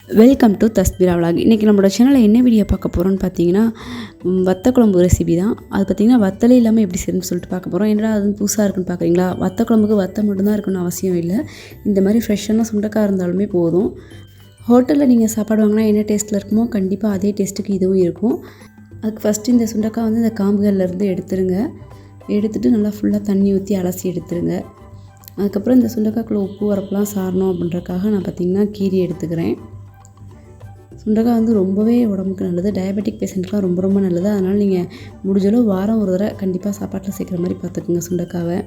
Welcome to தஸ்பீரா vlog. இன்றைக்கி நம்மளோட சேனலில் என்ன வீடியோ பார்க்க போகிறோன்னு பார்த்தீங்கன்னா, வத்த குழம்பு ரெசிபி தான். அது பார்த்திங்கன்னா வத்தலே இல்லாமல் எப்படி செய்யணும்னு சொல்லிட்டு பார்க்க போகிறோம். ஏன்னா அது புதுசாக இருக்குன்னு பார்க்குறீங்களா? வத்த குழம்புக்கு வத்த மட்டும்தான் இருக்கணும்னு அவசியம் இல்லை. இந்த மாதிரி ஃப்ரெஷ்ஷான சுண்டக்காய் இருந்தாலுமே போதும். ஹோட்டலில் நீங்கள் சாப்பாடு வாங்கினா என்ன டேஸ்ட்டில் இருக்குமோ கண்டிப்பாக அதே டேஸ்ட்டுக்கு இதுவும் இருக்கும். அதுக்கு ஃபஸ்ட்டு இந்த சுண்டக்காய் இந்த காம்புகள்லேருந்து எடுத்துருங்க. எடுத்துகிட்டு நல்லா ஃபுல்லாக தண்ணி ஊற்றி அலசி எடுத்துருங்க. அதுக்கப்புறம் இந்த சுண்டக்காய்க்குள்ள உப்பு வரப்பெல்லாம் சாரணும் அப்படின்றக்காக நான் பார்த்திங்கன்னா கீரி எடுத்துக்கிறேன். சுண்டக்காய் ரொம்பவே உடம்புக்கு நல்லது. டயபெட்டிக் பேஷண்ட்லாம் ரொம்ப ரொம்ப நல்லது. அதனால் நீங்கள் முடிஞ்சளவு வாரம் ஒரு தடவை கண்டிப்பாக சாப்பாட்டில் சேர்க்குற மாதிரி பார்த்துக்குங்க சுண்டக்காவை.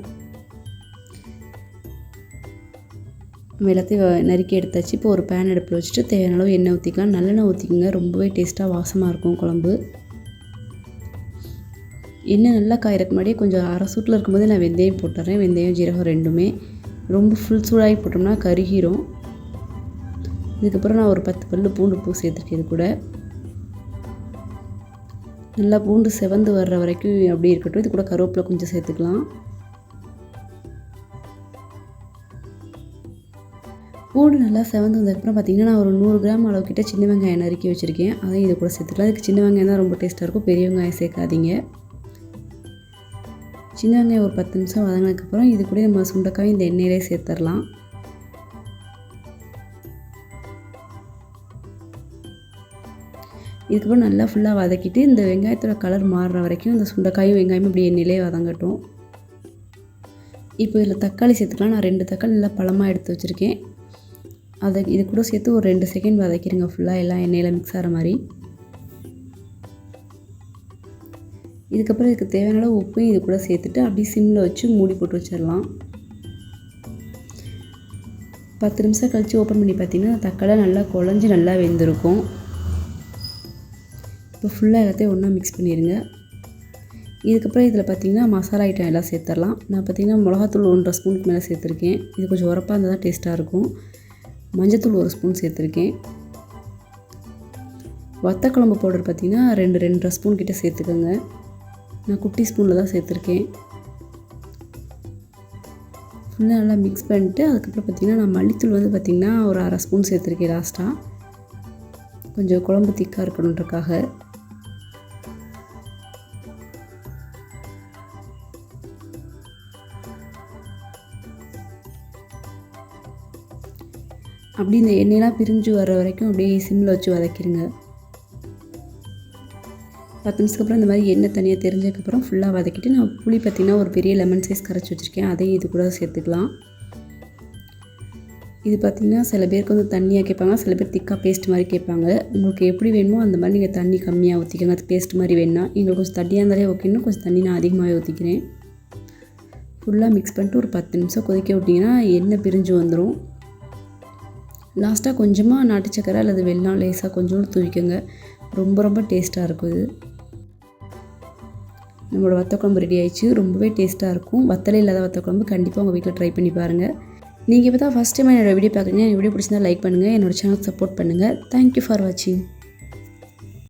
எல்லாத்தையும் நறுக்கி எடுத்தாச்சு. இப்போ ஒரு பேன் அடுப்பில் வச்சுட்டு தேவையான அளவு எண்ணெய் ஊற்றிக்கலாம். நல்லெண்ணெய் ஊற்றிக்கோங்க. ரொம்பவே டேஸ்ட்டாக வாசமாக இருக்கும் குழம்பு. எண்ணெய் நல்லா காயறதுக்கு முன்னாடியே கொஞ்சம் அரை சூட்டில் இருக்கும்போது நான் வெந்தயம் போட்டுறேன். வெந்தயம் ஜீரகம் ரெண்டுமே. ரொம்ப ஃபுல் சூடாகி போட்டோம்னா கருகிரும். இதுக்கப்புறம் நான் ஒரு 10 பல்லு பூண்டு சேர்த்துருக்கேன். இது கூட நல்லா பூண்டு செவந்து வர்ற வரைக்கும் அப்படி இருக்கட்டும். இது கூட கருவேப்பிலை கொஞ்சம் சேர்த்துக்கலாம். பூண்டு நல்லா செவந்து வந்ததுக்கப்புறம் பார்த்திங்கன்னா நான் ஒரு 100 கிராம் அளவுக்கிட்ட சின்ன வெங்காயம் நறுக்கி வச்சுருக்கேன். அதையும் இது கூட சேர்த்துக்கலாம். இதுக்கு சின்ன வெங்காயம் தான் ரொம்ப டேஸ்ட்டாக இருக்கும். பெரிய வெங்காயம் சேர்க்காதீங்க. சின்ன வெங்காயம் ஒரு 10 நிமிஷம் வதங்கினதுக்கப்புறம் இது கூட நம்ம சுண்டைக்காய் இந்த எண்ணெயிலே சேர்த்துடலாம். இதுக்கப்புறம் நல்லா ஃபுல்லாக வதக்கிட்டு இந்த வெங்காயத்தோட கலர் மாறுற வரைக்கும் இந்த சுண்டைக்காயும் வெங்காயமும் இப்படி எண்ணெயிலே வதங்கட்டும். இப்போ இதில் தக்காளி சேர்த்துக்கலாம். நான் 2 தக்காளி நல்லா பழமாக எடுத்து வச்சுருக்கேன். அதை இது கூட சேர்த்து ஒரு 2 செகண்ட் வதக்கிடுங்க. ஃபுல்லாக எல்லாம் எண்ணெயில் மிக்ஸ் ஆகிற மாதிரி. இதுக்கப்புறம் இதுக்கு தேவையான அளவு உப்பையும் இது கூட சேர்த்துட்டு அப்படியே சிம்மில் வச்சு மூடி போட்டு வச்சிடலாம். 10 நிமிஷம் கழித்து ஓப்பன் பண்ணி பார்த்திங்கன்னா தக்காளி நல்லா குழஞ்சி நல்லா வெந்திருக்கும். இப்போ ஃபுல்லாக எல்லாத்தையும் ஒன்றா மிக்ஸ் பண்ணிடுங்க. இதுக்கப்புறம் இதில் பார்த்திங்கன்னா மசாலா ஐட்டம் எல்லாம் சேர்த்துடலாம். நான் பார்த்திங்கன்னா மிளகாத்தூள் 1.5 ஸ்பூனுக்கு மேலே சேர்த்துருக்கேன். இது கொஞ்சம் உரப்பாக இருந்தால் தான் டேஸ்ட்டாக இருக்கும். மஞ்சத்தூள் 1 ஸ்பூன் சேர்த்துருக்கேன். வத்த குழம்பு பவுடர் பார்த்திங்கன்னா 2.5 ஸ்பூன் கிட்டே சேர்த்துக்கோங்க. நான் குட்டி ஸ்பூனில் தான் சேர்த்துருக்கேன். ஃபுல்லாக நல்லா மிக்ஸ் பண்ணிட்டு அதுக்கப்புறம் பார்த்திங்கன்னா நான் மல்லித்தூள் பார்த்திங்கன்னா ஒரு 1/2 ஸ்பூன் சேர்த்துருக்கேன் லாஸ்ட்டாக. கொஞ்சம் குழம்பு திக்காக இருக்கணுன்றக்காக. அப்படி இந்த எண்ணெயெலாம் பிரிஞ்சு வர வரைக்கும் அப்படியே சிம்மில் வச்சு வதக்கிடுங்க. 10 நிமிஷத்துக்கு அப்புறம் இந்த மாதிரி எண்ணெய் தனியாக தெரிஞ்சதுக்கப்புறம் ஃபுல்லாக வதக்கிட்டு நான் புளி பார்த்திங்கன்னா ஒரு பெரிய லெமன் சைஸ் கரைச்சி வச்சுருக்கேன். அதையும் இது கூட சேர்த்துக்கலாம். இது பார்த்திங்கன்னா சில பேருக்கு தண்ணியாக கேட்பாங்க, சில பேர் திக்காக பேஸ்ட் மாதிரி கேட்பாங்க. உங்களுக்கு எப்படி வேணுமோ அந்த மாதிரி நீங்கள் தண்ணி கம்மியாக ஊற்றிக்கோங்க. அது பேஸ்ட் மாதிரி வேணுன்னா எங்களுக்கு கொஞ்சம் தண்ணியாக இருந்தாலே ஓகேன்னு கொஞ்சம் தண்ணி நான் அதிகமாகவே ஊற்றிக்கிறேன். ஃபுல்லாக மிக்ஸ் பண்ணிட்டு ஒரு 10 நிமிஷம் கொதிக்க விட்டிங்கன்னா எண்ணெய் பிரிஞ்சு வந்துடும். லாஸ்ட்டாக கொஞ்சமாக நாட்டு சக்கரை அல்லது வெல்லம் லேசாக கொஞ்சோண்டு தூவிக்கோங்க. ரொம்ப ரொம்ப டேஸ்ட்டாக இருக்கும். இது நம்மளோட வத்த குழம்பு ரெடி ஆயிடுச்சு. ரொம்பவே டேஸ்ட்டாக இருக்கும். வத்தலே இல்லாத வத்த குழம்பு கண்டிப்பாக உங்கள் வீட்டில் ட்ரை பண்ணி பாருங்கள். நீங்கள் இப்போ தான் ஃபஸ்ட் டைம் என்னோடய வீடியோ பார்க்குறீங்க. என் வீடியோ பிடிச்சிருந்தா லைக் பண்ணுங்கள். என்னோடய சேனலுக்கு சப்போர்ட் பண்ணுங்கள். தேங்க்யூ ஃபார் வாட்சிங்.